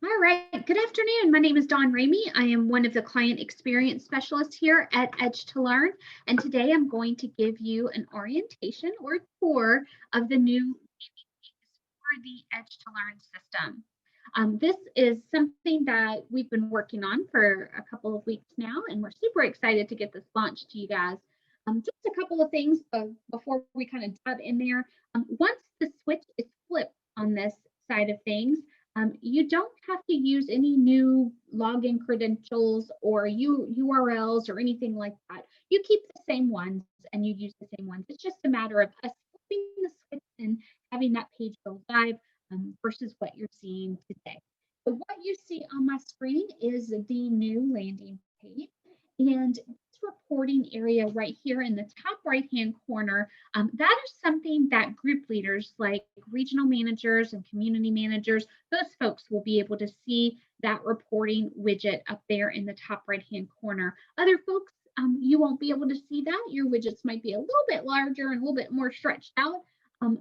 All right. Good afternoon. My name is Dawn Ramey. I am one of the client experience specialists here at edge2learn. And today I'm going to give you an orientation or tour of the new for the edge2learn system. This is something that we've been working on for a couple of weeks now, and we're super excited to get this launched to you guys. Just a couple of things before we kind of dive in there. Once the switch is flipped on this side of things, you don't have to use any new login credentials or URLs or anything like that. You keep the same ones and you use the same ones. It's just a matter of us flipping the switch and having that page go live versus what you're seeing today. So what you see on my screen is the new landing page. And this reporting area right here in the top right-hand corner, that is something that group leaders like regional managers and community managers, those folks will be able to see that reporting widget up there in the top right-hand corner. Other folks, you won't be able to see that. Your widgets might be a little bit larger and a little bit more stretched out,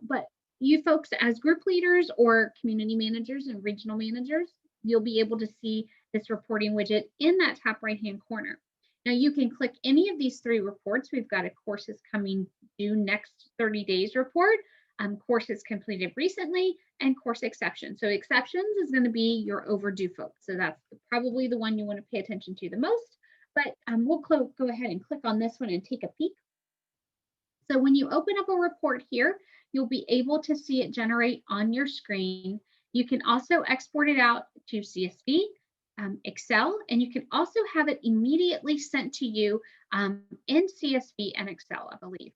but you folks as group leaders or community managers and regional managers, you'll be able to see this reporting widget in that top right-hand corner. Now you can click any of these three reports. We've got a courses coming due next 30 days report, courses completed recently, and course exceptions. So exceptions is going to be your overdue folks. So that's probably the one you want to pay attention to the most. But we'll go ahead and click on this one and take a peek. So when you open up a report here, you'll be able to see it generate on your screen. You can also export it out to CSV, Excel, and you can also have it immediately sent to you in CSV and Excel, I believe.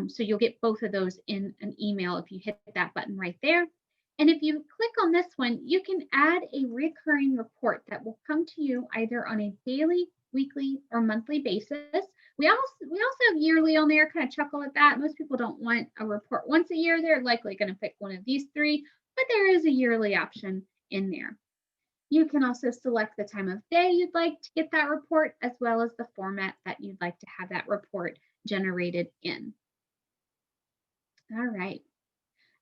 So you'll get both of those in an email if you hit that button right there. And if you click on this one, you can add a recurring report that will come to you either on a daily, weekly, or monthly basis. We also have yearly on there, kind of chuckle at that. Most people don't want a report once a year. They're likely going to pick one of these three, but there is a yearly option in there. You can also select the time of day you'd like to get that report, as well as the format that you'd like to have that report generated in. All right.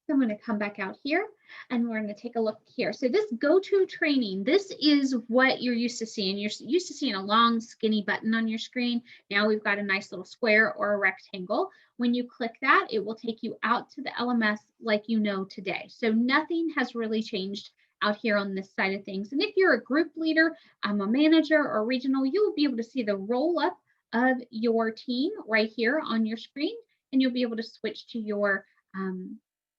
So I'm going to come back out here and we're going to take a look here. So this go-to training, this is what you're used to seeing. You're used to seeing a long skinny button on your screen. Now we've got a nice little square or a rectangle. When you click that, it will take you out to the LMS like you know today. So nothing has really changed out here on this side of things. And if you're a group leader, a manager or regional, you'll be able to see the roll up of your team right here on your screen, and you'll be able to switch to your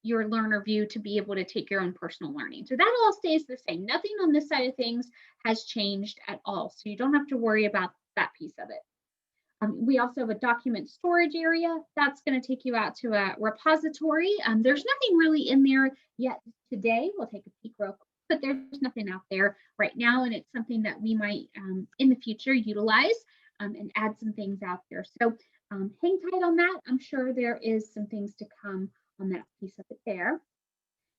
learner view to be able to take your own personal learning. So that all stays the same. Nothing on this side of things has changed at all. So you don't have to worry about that piece of it. We also have a document storage area. That's going to take you out to a repository. There's nothing really in there yet today. We'll take a peek real quick, but there's nothing out there right now. And it's something that we might in the future utilize and add some things out there. So hang tight on that. I'm sure there is some things to come on that piece of it there.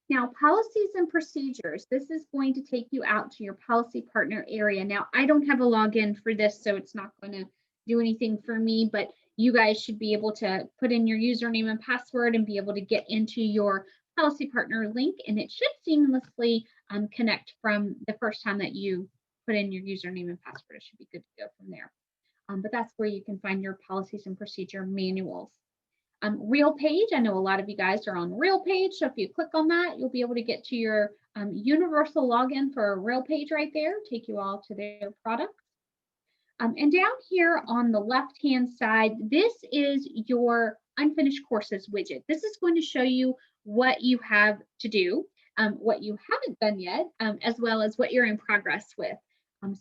Now, policies and procedures. This is going to take you out to your policy partner area. Now, I don't have a login for this, so it's not going to do anything for me, but you guys should be able to put in your username and password and be able to get into your policy partner link, and it should seamlessly connect from the first time that you put in your username and password. It should be good to go from there. But that's where you can find your policies and procedure manuals. Real page, I know a lot of you guys are on Real page, so if you click on that, you'll be able to get to your universal login for a Real page right there, take you all to their products. And down here on the left-hand side, this is your unfinished courses widget. This is going to show you what you have to do, what you haven't done yet, as well as what you're in progress with.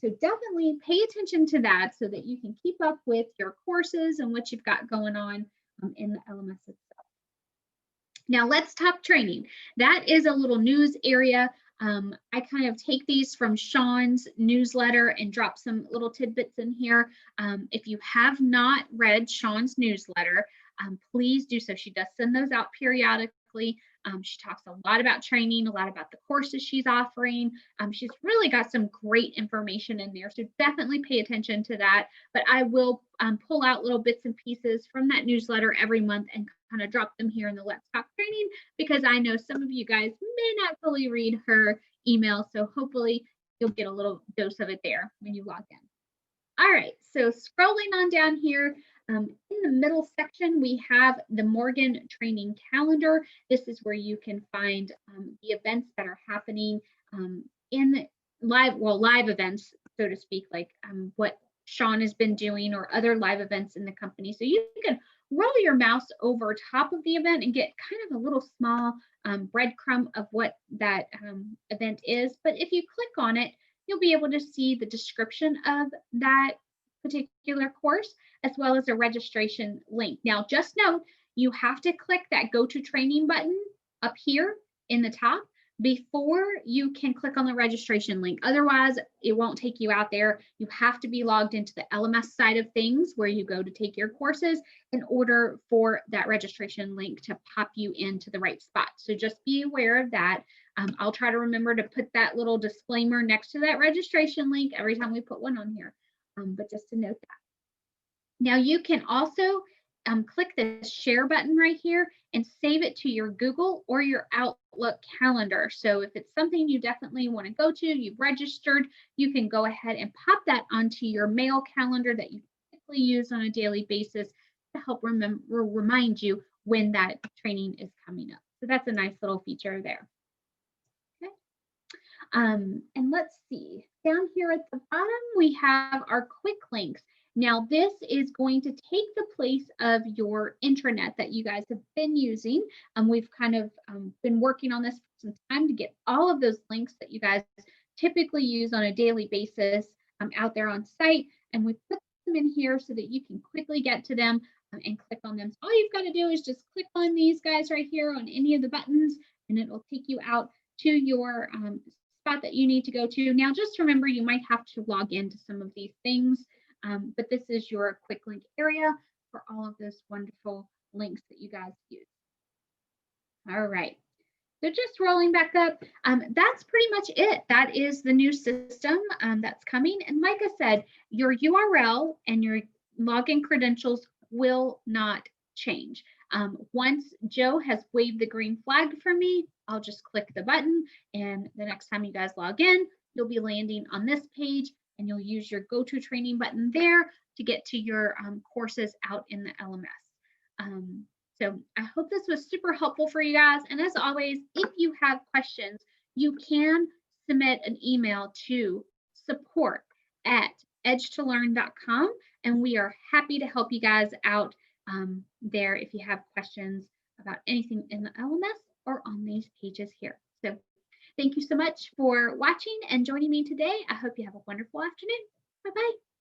So definitely pay attention to that so that you can keep up with your courses and what you've got going on in the LMS itself. Now let's talk training. That is a little news area. I kind of take these from Sean's newsletter and drop some little tidbits in here. If you have not read Sean's newsletter, please do so. She does send those out periodically. She talks a lot about training, a lot about the courses she's offering. She's really got some great information in there. So definitely pay attention to that. But I will pull out little bits and pieces from that newsletter every month and kind of drop them here in the Let's Talk training, because I know some of you guys may not fully read her email. So hopefully you'll get a little dose of it there when you log in. All right, so scrolling on down here, in the middle section, we have the Morgan training calendar. This is where you can find the events that are happening in live events, so to speak, like what Sean has been doing or other live events in the company. So you can roll your mouse over top of the event and get kind of a little small breadcrumb of what that event is. But if you click on it, you'll be able to see the description of that particular course, as well as a registration link. Now, just note, you have to click that Go to Training button up here in the top before you can click on the registration link. Otherwise, it won't take you out there. You have to be logged into the LMS side of things where you go to take your courses in order for that registration link to pop you into the right spot. So just be aware of that. I'll try to remember to put that little disclaimer next to that registration link every time we put one on here, but just to note that. Now you can also click the share button right here and save it to your Google or your Outlook calendar. So if it's something you definitely want to go to, you've registered, you can go ahead and pop that onto your mail calendar that you typically use on a daily basis to help remind you when that training is coming up. So that's a nice little feature there. And let's see, down here at the bottom, we have our quick links. Now, this is going to take the place of your intranet that you guys have been using. We've kind of been working on this for some time to get all of those links that you guys typically use on a daily basis out there on site. And we put them in here so that you can quickly get to them and click on them. So all you've got to do is just click on these guys right here on any of the buttons, and it will take you out to your spot that you need to go to. Now, just remember, you might have to log into some of these things, but this is your quick link area for all of those wonderful links that you guys use. All right, so just rolling back up, that's pretty much it. That is the new system that's coming. And like I said, your URL and your login credentials will not change. Once Joe has waved the green flag for me, I'll just click the button, and the next time you guys log in, you'll be landing on this page, and you'll use your Go to Training button there to get to your courses out in the LMS. So I hope this was super helpful for you guys. And as always, if you have questions, you can submit an email to support@edge2learn.com, and we are happy to help you guys out there if you have questions about anything in the LMS or on these pages here. So thank you so much for watching and joining me today. I hope you have a wonderful afternoon. Bye-bye.